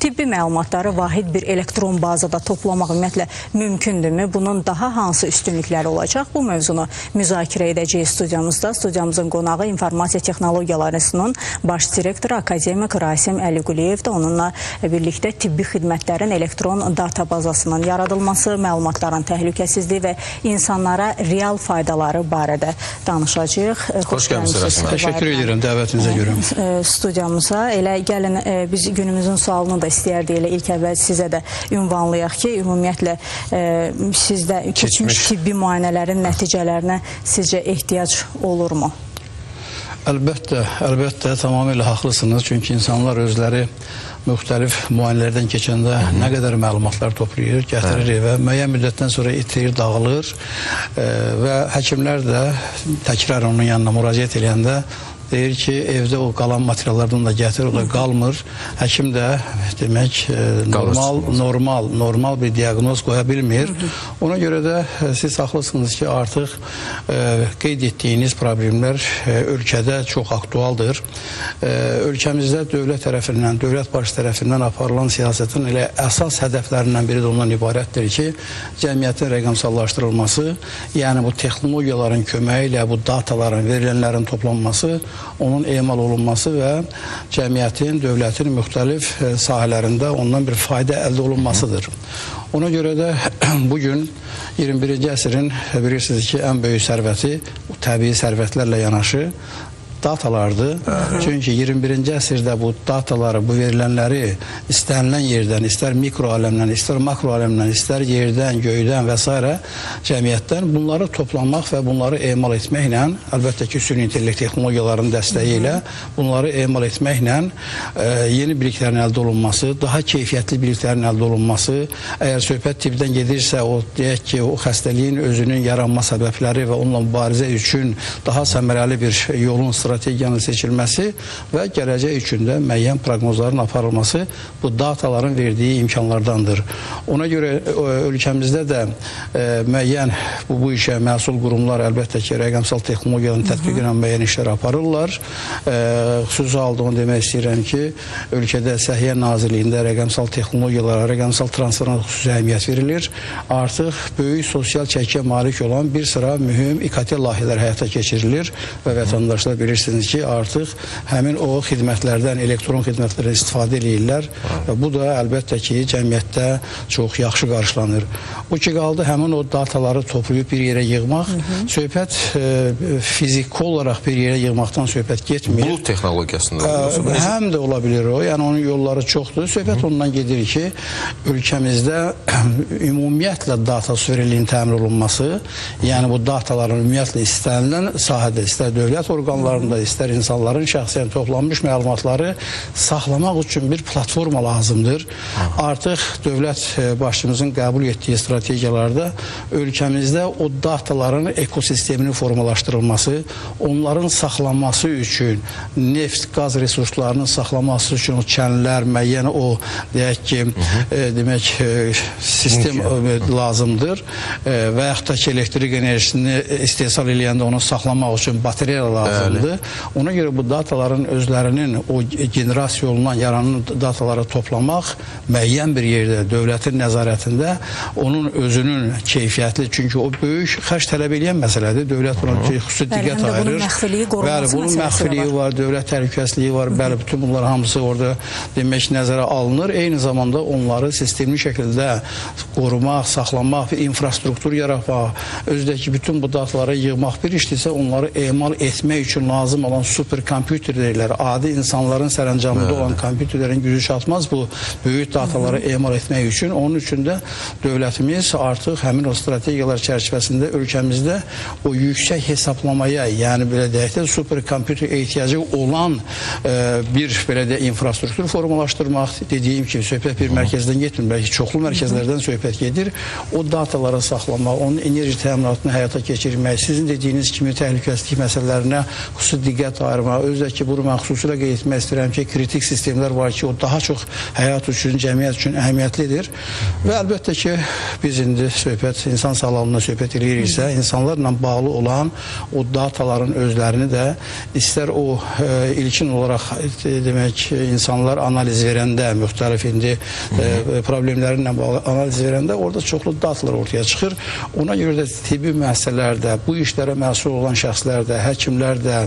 tibbi məlumatları vahid bir elektron bazada toplamaq ümumiyyətlə mümkündürmü? Bunun daha hansı üstünlükləri olacaq? Bu mövzunu müzakirə edəcəyik studiyamızda. Studiyamızın qonağı İnformasiya Texnologiyaları İnstitutunun baş direktoru akademik Rasim Əliquliyevdir. Onunla birlikdə tibbi xidmətlərin elektron data bazasının yaradılması, məlumatların təhlükəsizliyi və insanlara real faydaları barədə danışacağıq. Xoş gəlmişsiniz Rasim. Təşəkkür edirəm dəvətinizə görə. Studiyamıza elə gəlin biz günümüzün sualını da istəyərdik, elə ilk əvvəl sizə də ünvanlayaq ki, ümumiyyətlə sizdə keçmiş tibbi müayinələrin nəticələrinə sizcə ehtiyac olurmu? Əlbəttə tamamilə haqlısınız. Çünki insanlar özləri müxtəlif müayinələrdən keçəndə nə qədər məlumatlar toplayır, gətirir evə. Müəyyən müddətdən sonra itirir, dağılır və həkimlər də təkrar onun yanına müraciət edəndə deyir ki, evdə o qalan materiallardan da gətirir, o da qalmır. Həkim də demək normal bir diaqnoz qoya bilmir. Ona görə də siz haqlısınız ki, artıq qeyd etdiyiniz problemlər ölkədə çox aktualdır. Ölkəmizdə dövlət tərəfindən, dövlət başı tərəfindən aparılan siyasətin elə əsas hədəflərindən biri də ondan ibarətdir ki, cəmiyyətin rəqəmsallaşdırılması, yəni bu texnologiyaların köməyi ilə bu dataların, verilənlərin toplanması, onun emal olunması və cəmiyyətin, dövlətin müxtəlif sahələrində ondan bir fayda əldə olunmasıdır. Ona görə də bugün 21-ci əsrin bilirsiniz ki, ən böyük sərvəti təbii sərvətlərlə yanaşı datalardır. Çünki 21-ci əsrdə bu dataları, bu verilənləri istənilən yerdən, istər mikro aləmdən, istər makro aləmdən, istər yerdən, göydən və s. cəmiyyətdən bunları toplamaq və bunları emal etməklə, əlbəttə ki, süni intellekt texnologiyalarının dəstəyi ilə bunları emal etməklə yeni biliklərin əldə olunması, daha keyfiyyətli biliklərin əldə olunması, əgər söhbət tibdən gedirsə, o deyək ki, o xəstəliyin özünün yaranma səbəbləri və onunla mübarizə üçün daha səmərəli bir yolun strategiyanın seçilməsi və gələcək üçün də müəyyən proqnozların aparılması bu dataların verdiyi imkanlardandır. Ona görə ölkəmizdə də müəyyən bu işə məsul qurumlar əlbəttə ki, rəqəmsal texnologiyanın tətbiqi ilə müəyyən işlər aparırlar. Xüsusi halda onu demək istəyirəm ki, ölkədə Səhiyyə Nazirliyində rəqəmsal texnologiyalara, rəqəmsal transferına xüsusi əhəmiyyət verilir. Artıq böyük sosial çəkiyə malik olan bir sıra mühüm İKT layihələr həyata keçirilir və vətəndaşlar bilirsiniz ki, artıq həmin o xidmətlərdən, elektron xidmətlərdən istifadə edirlər və bu da əlbəttə ki, cəmiyyətdə çox yaxşı qarşılanır. O ki, qaldı həmin o dataları toplayıb bir yerə yığmaq, söhbət fiziki olaraq bir yerə yığmaqdan söhbət getmir. Bulut texnologiyasında həm də ola bilir o, yəni onun yolları çoxdur. Söhbət ondan gedir ki, ölkəmizdə ümumiyyətlə data suverenliyinin təmin olunması, yəni bu dataların ümumiyyətlə istənilən sahədə, istər dövlət orqanlarında, istər insanların şəxsiyyən toplanmış məlumatları saxlamaq üçün bir platforma lazımdır. Artıq dövlət başçımızın qəbul etdiyi strategiyalarda ölkəmizdə o dataların ekosisteminin formalaşdırılması, onların saxlanması üçün neft, qaz resurslarının saxlanması üçün o kənlər, müəyyən o deyək ki, demək sistem lazımdır və yaxud da ki, elektrik enerjisini istehsal edəndə onu saxlamaq üçün batareya lazımdır. Ona görə bu dataların özlərinin o generasiya olunan yaranan dataları toplamaq müəyyən bir yerdə dövlətin nəzarətində onun özünün keyfiyyətli, çünki o böyük xərc tələb edən məsələdir. Dövlət buna xüsusi diqqət ayırır. Bəli, bunun məxfiliyi var, dövlət təhlükəsizliyi var. Bəli, bütün bunlar hamısı orada demək nəzərə alınır. Eyni zamanda onları sistemli şəkildə qorumaq, saxlamaq, infrastruktur yaratmaq, özdəki bütün bu dataları yığmaq bir işdirsə, onları emal etmək üçün lazım olan superkompüterlər, adi insanların sərəncamında olan kompüterlərin gücü çatmaz bu böyük dataları emal etmək üçün. Onun üçün də dövlətimiz artıq həmin o strategiyalar çərçivəsində ölkəmizdə o yüksək hesablamaya, yəni belə deyək də superkompüter ehtiyacı olan bir belə də infrastruktur formalaşdırmaq, dediyim kimi söhbət bir mərkəzdən getmir, bəlkə çoxlu mərkəzlərdən söhbət gedir. O dataları saxlamaq, onun enerji təminatını həyata keçirmək, sizin dediyiniz kimi təhlükəsizlik məsələlərinə xüsusi xüsusi diqqət ayırmaq, özdə ki, bunu mən xüsusilə qeyd etmək istəyirəm ki, kritik sistemlər var ki, o daha çox həyat üçün, cəmiyyət üçün əhəmiyyətlidir və əlbəttə ki, biz indi söhbət insan sağlamlığına söhbət ediriksə, insanlarla bağlı olan o dataların özlərini də istər o ilkin olaraq demək, insanlar analiz verəndə, müxtəlif indi problemlərinlə bağlı analiz verəndə orada çoxlu datalar ortaya çıxır. Ona görə də tibbi müəssisələrdə, bu işlərə məsul olan şəxslər də, həkimlər də,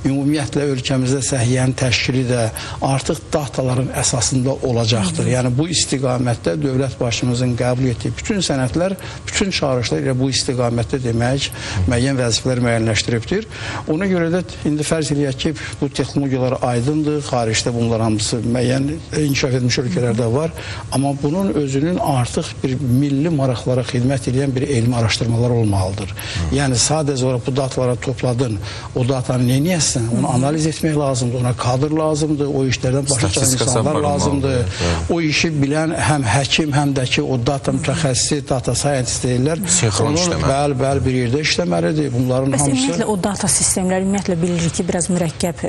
ümumiyyətlə ölkəmizdə səhiyyənin təşkili də artıq dataların əsasında olacaqdır. Yəni bu istiqamətdə dövlət başımızın qəbul etdiyi bütün sənədlər, bütün çağırışlar ilə bu istiqamətdə demək, müəyyən vəzifələr müəyyənləşdiribdir. Ona görə də indi fərz eləyək ki, bu texnologiyalar aydındır, xaricdə bunlar hamısı müəyyən inkişaf etmiş ölkələrdə var, amma bunun özünün artıq bir milli maraqlara xidmət edən bir elmi araşdırmalar olmalıdır. Yəni sadəcə olaraq bu datalara topladın, o datanı neyəsən, onu analiz etmək lazımdır, ona kadr lazımdır, o işlərdən başa çıxan insanlar lazımdır, o işi bilən həm həkim, həm də ki, o data mütəxəssisi, data scientist deyirlər, onun bəli bir yerdə işləməlidir. Bunların hamısı... Ümumiyyətlə, o data sistemləri ümumiyyətlə bilirik ki, biraz mürəkkəb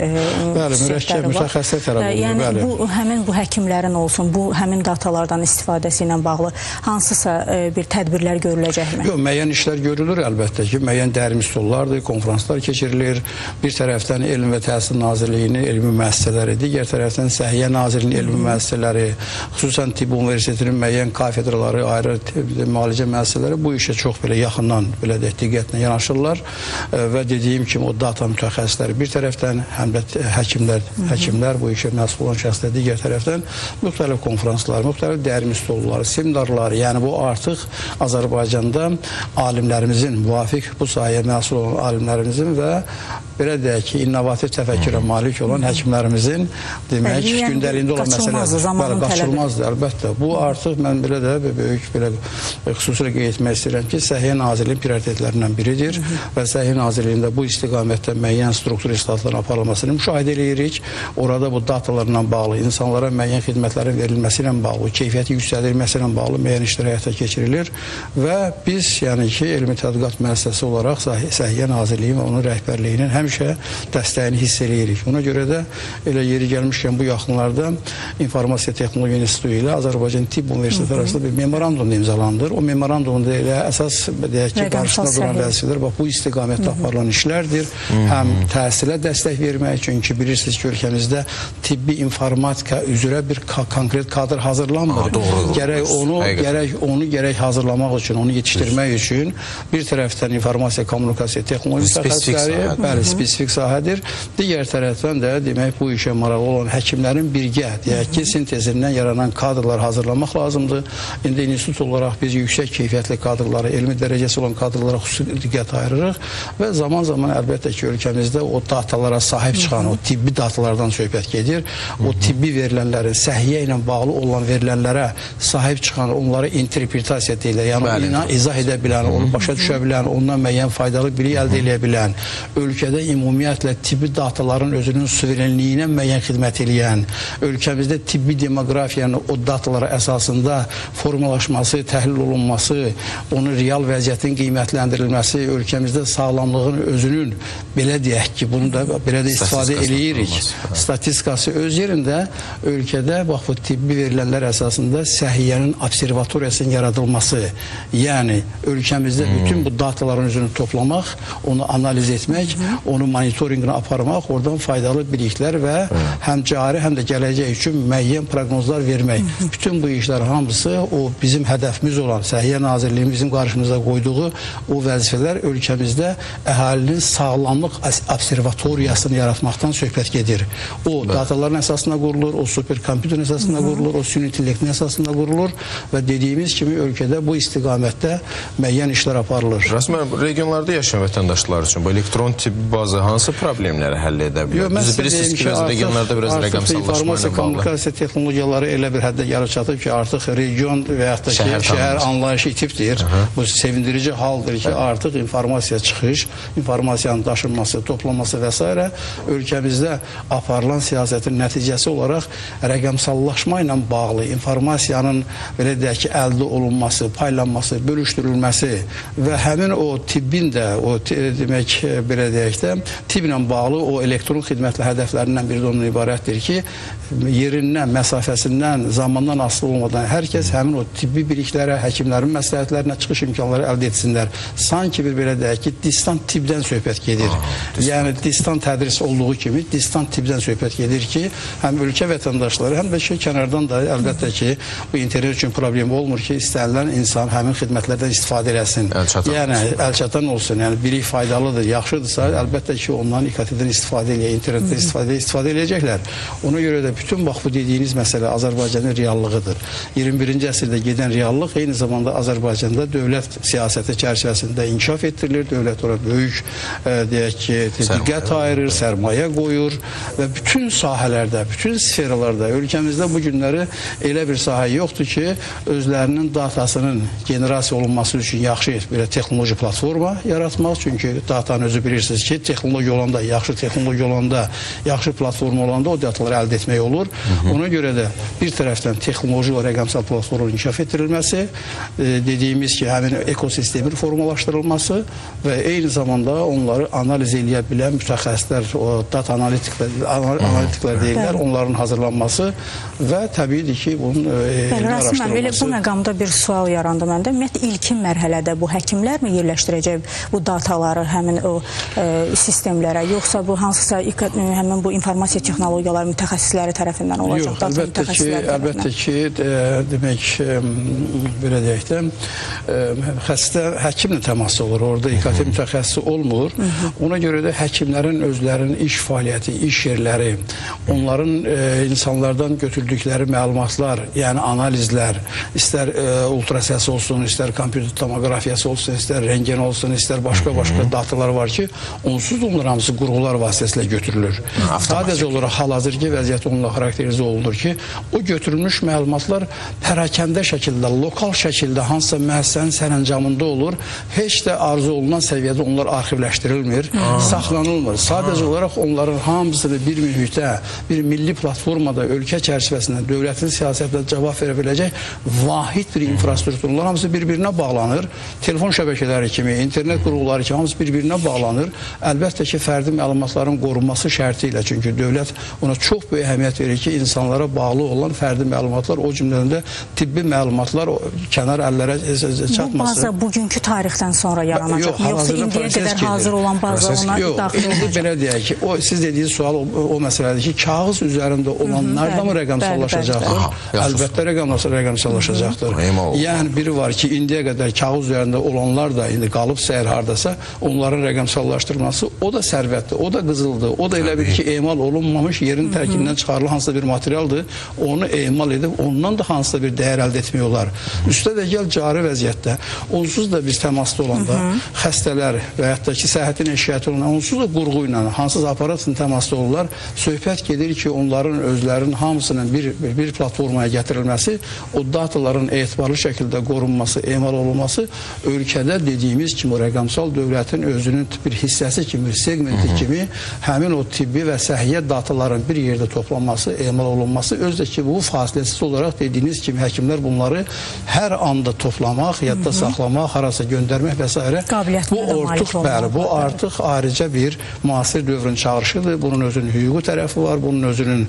mürəkkəb, mütəxəssis tərəfidir. Yəni, həmin bu həkimlərin olsun, bu həmin datalardan istifadəsi ilə bağlı hansısa bir tədbirlər görüləcəkmi? Yox, müəyyən işlər görülür əlbəttə ki, müəyyən dərim stollardır, konferanslar keçirilir. Bir tərəfdən Elm və Təhsil Nazirliyinin elmi müəssisələri, digər tərəfdən Səhiyyə Nazirliyinin elmi müəssisələri, xüsusən Tibb Universitetinin müəyyən kafedraları, ayrı müalicə müəssisələri bu işə çox belə yaxından, belə də diqqətlə yanaşırlar və dediyim kimi o data mütəxəssisləri bir tərəfdən, həm də həkimlər bu işə məsul olan şəxslər digər tərəfdən müxtəlif konferanslar, müxtəlif dərim stolları, seminarlar, yəni bu artıq Azərbaycanda alimlərimizin, müvafiq bu sahəyə məsul olan alimlərimizin və belə deyək ki, innovativ təfəkkürə malik olan həkimlərimizin demək, gündəliyində olan məsələdir. Qaçılmazdır, əlbəttə. Bu artıq mən belə də böyük, belə xüsusilə qeyd etmək istəyirəm ki, Səhiyyə Nazirliyinin prioritetlərindən biridir və Səhiyyə Nazirliyində bu istiqamətdə müəyyən struktur islahatların aparılmasını müşahidə edirik. Orada bu datalarla bağlı, insanlara müəyyən xidmətlərin verilməsi ilə bağlı, keyfiyyəti yüksəldilməsi ilə bağlı müəyyən işlər həyata keçirilir və biz, yəni ki, elmi tədqiqat müəssisəsi olaraq Səhiyyə Nazirliyi və onun rəhbərliyinin həmişə dəstəyini hiss edirik. Ona görə də elə yeri gəlmişkən bu yaxınlarda İnformasiya Texnologiya İnstitutu ilə Azərbaycan Tibb Universiteti arasında bir memorandum imzalandır. O memorandumda elə əsas deyək ki, qarşısında duran vəzifələr bu istiqamətdə aparılan işlərdir. Həm təhsilə dəstək vermək, çünki bilirsiniz ki, ölkəmizdə tibbi informatika üzrə bir konkret kadr hazırlanmır. Gərək hazırlamaq üçün, onu yetişdirmək üçün bir tərəfdən informasiya, kommunikasiya, texnologiya mütəxəssisləri, spesifik sahədir. Digər tərəfdən də demək bu işə maraqlı olan həkimlərin birgə, deyək ki, sintezindən yaranan kadrlar hazırlamaq lazımdır. İndi institut olaraq biz yüksək keyfiyyətli kadrları, elmi dərəcəsi olan kadrlara xüsusi diqqət ayırırıq və zaman-zaman əlbəttə ki, ölkəmizdə o datalara sahib çıxan, o tibbi datalardan söhbət gedir. O tibbi verilənlərin, səhiyyə ilə bağlı olan verilənlərə sahib çıxan, onları interpretasiya deyirlər. Yəni, onu izah edə bilən, onu başa düşə bilən, ondan müəyyən faydalı bilik əldə edə bilən, ölkədə ümumiyyətlə tibbi dataların özünün suverenliyinə müəyyən xidmət edən, ölkəmizdə tibbi demografiyanın o datalara əsasında formalaşması, təhlil olunması, onun real vəziyyətin qiymətləndirilməsi, ölkəmizdə sağlamlığın özünün, belə deyək ki, bunu da belə də istifadə eləyirik. Statistikası öz yerində ölkədə bax bu tibbi verilənlər əsasında səhiyyənin observatoriyasının yaradılması, yəni ölkəmizdə bütün bu dataların özünü toplamaq, onu analiz etmək, onu monitorinqini aparmaq, oradan faydalı biliklər və həm cari, həm də gələcək üçün müəyyən proqnozlar vermək. Bütün bu işlər hamısı o bizim hədəfimiz olan Səhiyyə Nazirliyinin bizim qarşımıza qoyduğu o vəzifələr ölkəmizdə əhalinin sağlamlıq observatoriyasını yaratmaqdan söhbət gedir. O dataların əsasında qurulur, o superkompüterin əsasında qurulur, o süni intellektin əsasında qurulur və dediyimiz kimi ölkədə bu istiqamətdə müəyyən işlər aparılır. Rəsmən, regionlarda yaşayan vətəndaşlar üçün bu elektron tibbi bazı hansı problemləri həll edə bilər? Biz bilirsiniz ki, regionlarda biraz rəqəmsallaşma ilə bağlı. İnformasiya, kommunikasiya texnologiyaları elə bir həddə gəlib çatıb ki, artıq region və yaxud da ki, şəhər anlayışı itibdir. Bu sevindirici haldır ki, artıq informasiya çıxış, informasiyanın daşınması, toplaması və s. ölkəmizdə aparılan siyasətin nəticəsi olaraq rəqəmsallaşma ilə bağlı informasiyanın belə deyək ki, əldə olunması, paylanması, bölüşdürülməsi və həmin o tibbin də, o demək belə deyək də, də tibblə bağlı o elektron xidmətlə hədəflərindən biri də ondan ibarətdir ki, yerindən, məsafəsindən, zamandan asılı olmadan hər kəs həmin o tibbi biliklərə, həkimlərin məsləhətlərinə çıxış imkanları əldə etsinlər. Sanki bir belə deyək ki, distant tibbdən söhbət gedir. Yəni distant tədris olduğu kimi distant tibbdən söhbət gedir ki, həm ölkə vətəndaşları, həm də ki, kənardan da əlbəttə ki, bu internet üçün problem olmur ki, istənilən insan həmin xidmətlərdən istifadə eləsin. Yəni əlçatan olsun. Yəni bilik faydalıdır, yaxşıdırsa, əlbəttə ki, ondan İKT-dən istifadə eləyə, internetdən istifadə eləyəcəklər. Ona görə də bütün bax bu dediyiniz məsələ Azərbaycanın reallığıdır. 21-ci əsrdə gedən reallıq eyni zamanda Azərbaycanda dövlət siyasəti çərçivəsində inkişaf etdirilir. Dövlət ora böyük deyək ki, diqqət ayırır, sərmayə qoyur və bütün sahələrdə, bütün sferalarda ölkəmizdə bu günləri elə bir sahə yoxdur ki, özlərinin datasının generasiya olunması üçün yaxşı bir texnoloji platforma yaratmaq. Çünki datanı özü bilirsiniz ki, texnoloji olanda, yaxşı texnoloji olanda, yaxşı platforma olanda o dataları əldə etmək olur. Ona görə də bir tərəfdən texnoloji və rəqəmsal platformun inkişaf etdirilməsi, dediyimiz ki, həmin ekosistemin formalaşdırılması və eyni zamanda onları analiz eləyə bilən mütəxəssislər, o data analitiklər deyirlər, onların hazırlanması və təbiidir ki, bunun araşdırılması. Elə bu məqamda bir sual yarandı məndə. Ümumiyyətlə, ilkin mərhələdə bu həkimlər mi yerləşdirəcək bu dataları həmin o sistemlərə, yoxsa bu hansısa həmin bu informasiya texnologiyaları mütəxəssisləri tərəfindən olacaq? Yox, əlbəttə ki, demək, belə deyək də, xəstə həkimlə təması olur, orada İKT mütəxəssisi olmur. Ona görə də həkimlərin özlərinin iş fəaliyyəti, iş yerləri, onların insanlardan götürdükləri məlumatlar, yəni analizlər, istər ultrasəs olsun, istər kompüter tomografiyası olsun, istər rentgen olsun, istər başqa-başqa datalar var ki, onsuz da onlar hamısı qurğular vasitəsilə götürülür. Sadəcə olaraq hal-hazırki vəziyyət onunla xarakterizə olunur ki, o götürülmüş məlumatlar pərakəndə şəkildə, lokal şəkildə hansısa müəssisənin sərəncamında olur, heç də arzu olunan səviyyədə onlar arxivləşdirilmir, saxlanılmır. Sadəcə olaraq onların hamısını bir mühitə, bir milli platformada, ölkə çərçivəsində, dövlətin siyasətlə cavab verə biləcək vahid bir infrastrukturlar hamısı bir-birinə bağlanır. Telefon şəbəkələri kimi, internet qurğuları kimi hamısı bir-birinə bağlanır. Əlbəttə ki, fərdi məlumatların qorunması şərti ilə, çünki dövlət ona çox böyük əhəmiyyət verir ki, insanlara bağlı olan fərdi məlumatlar, o cümlədən də tibbi məlumatlar kənar əllərə çatmasın. Bu baza bugünkü tarixdən sonra yaranacaq, yoxsa indiyə qədər hazır olan baza ona daxil olacaq? Belə deyək ki, siz dediyiniz sual o məsələdir ki, kağız üzərində olanlar da mı rəqəmsallaşacaqdır? Əlbəttə rəqəmsallaşacaqdır. Yəni biri var ki, indiyə qədər kağız üzərində olanlar da indi qalıbsa əgər hardasa, onların rəqəmsallaşdırılması o da sərvətdir, o da qızıldır, o da elə bir ki, emal olunmamış yerin tərkibindən çıxarılan hansısa bir materialdır, onu emal edib, ondan da hansısa bir dəyər əldə etmək olar. Üstə də gəl cari vəziyyətdə, onsuz da biz təmasda olanda xəstələr və yaxud da ki, səhhətin eşiyyəti olan, onsuz da qurğu ilə, hansısa aparatla təmasda olurlar, söhbət gedir ki, onların özlərinin hamısının bir platformaya gətirilməsi, o dataların etibarlı şəkildə qorunması, emal olunması ölkədə dediyimiz kimi rəqəmsal dövlətin özünün bir hissəsi kimi, segmenti kimi həmin o tibbi və səhiyyə dataların bir yerdə toplanması, emal olunması, özdə ki, bu fasiləsiz olaraq dediyiniz kimi həkimlər bunları hər anda toplamaq, yadda saxlamaq, harasa göndərmək və s. Bu artıq ayrıca bir müasir dövrün çağrışıdır. Bunun özünün hüquqi tərəfi var, bunun özünün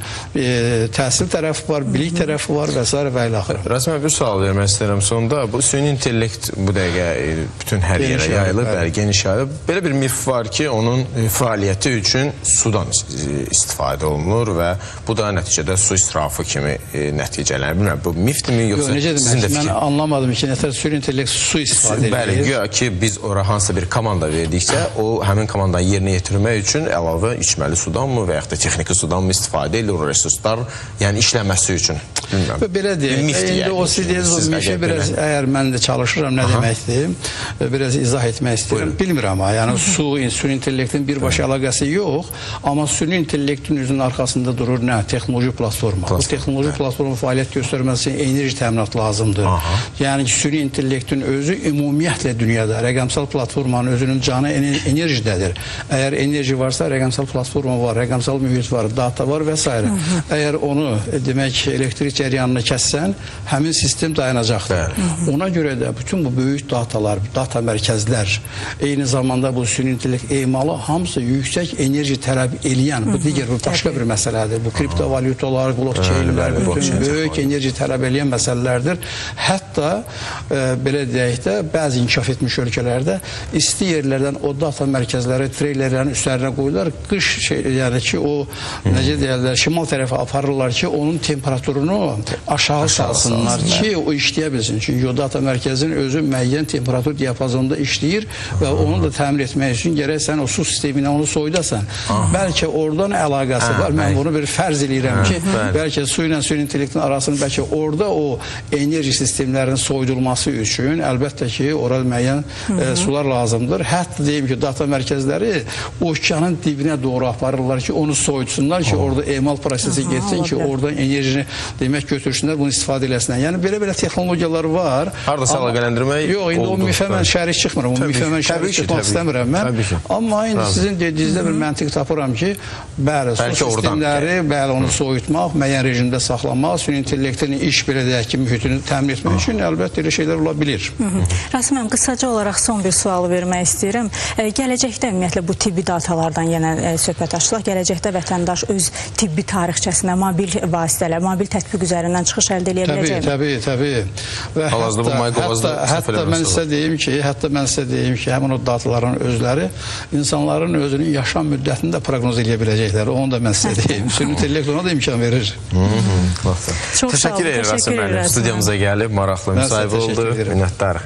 təhsil tərəfi var, bilik tərəfi var və s. və ilə axırı. Rasim, bir sual vermək istəyirəm sonda. Bu süni intellekt bu dəqiqə bütün hər yerə yayılıb, geniş yayılıb. Belə bir mif var ki, onun fəaliyyəti üçün sudan istifadə olunur və bu da nəticədə su israfı kimi nəticələnir. Bilmirəm, bu mifdirmi, yoxsa sizin də fikir? Mən anlamadım ki, nətər süni intellekt su istifadə edir. Bəli, güya ki, biz ora hansısa bir komanda verdiksə, o həmin komandanı yerinə yetirmək üçün əlavə içməli sudanmı və yaxud da texniki sudanmı istifadə edir, o resurslar, yəni işləməsi üçün. Bilmirəm. Belə deyək, indi o siz dediniz, o mifə biraz, əgər mən də çalışıram, nə deməkdir, biraz izah etmək istəyirəm. Bilmirəm, yəni süni intellektin birbaşa əlaqəsi yox, amma süni intellektin üzünün arxasında durur nə? Texnoloji platforma. Bu texnoloji platforma fəaliyyət göstərməsi üçün enerji təminat lazımdır. Yəni süni intellektin özü ümumiyyətlə dünyada rəqəmsal platformanın özünün canı enerjidədir. Əgər enerji varsa, rəqəmsal platforma var, rəqəmsal mühit var, data var və s. Əgər onu, demək, elektrik cəryanını kəssən, həmin sistem dayanacaqdır. Ona görə də bütün bu böyük datalar, data mərkəzlər, eyni zamanda bu süni intellekt emalı hamısı yüksək enerji tələb eləyən, bu digər bu başqa bir məsələdir. Bu kriptovalyutalar, blockchainlər, bütün böyük enerji tələb eləyən məsələlərdir. Hətta belə deyək də, bəzi inkişaf etmiş ölkələrdə isti yerlərdən o data mərkəzləri treylerlərin üstlərinə qoyurlar. Qış yəni ki, o necə deyirlər, şimal tərəfə aparırlar ki, onun temperaturunu aşağı salsınlar ki, o işləyə bilsin. Çünki o data mərkəzinin özü müəyyən temperatur diapazonunda işləyir və onu da təmin etmək üçün gərək sən o su sisteminə onu soyudasan. Bəlkə oradan əlaqəsi var. Mən bunu bir fərz eləyirəm ki, bəlkə su ilə süni intellektin arasında bəlkə orada o enerji sistemlərinin soyudulması üçün əlbəttə ki, orada müəyyən sular lazımdır. Hətta deyim ki, data mərkəzləri okeanın dibinə doğru aparırlar ki, onu soyutsunlar ki, orada emal prosesi getsin ki, oradan enerjini demək götürsünlər, bunu istifadə eləsinlər. Yəni belə texnologiyalar var. Hardasa əlaqələndirmək oldu. Yox, indi o müfə mən şərik çıxmıram. O müfə mən şərik çıxmaq istəmirəm mən. Amma indi sizin dediyinizdə bir məntiq tapıram ki, bəli, su sistemləri, bəli, onu soyutmaq, müəyyən rejimdə saxlamaq, süni intellektin iş belə deyək ki, mühitini təmin etmək üçün əlbəttə elə şeylər ola bilir. Rasim müəllim, qısaca olaraq son bir sualı vermək istəyirəm. Gələcəkdə ümumiyyətlə bu tibbi datalardan yenə söhbət açılaq. Gələcəkdə vətəndaş öz tibbi tarixçəsinə mobil vasitələr, mobil tətbiq üzərindən çıxış əldə edə biləcəkmi? Təbii. Hətta mən sizə deyim ki, həmin o dataların özləri insanların özünün yaşam müddətini də proqnoz edə biləcəklər. Onu da mən sizə deyim. Süni intellekt ona da imkan verir. Təşəkkür edirəm Rasim müəllim. Studiyamıza gəlib, maraqlı müsahibə oldu. Minnətdarıq.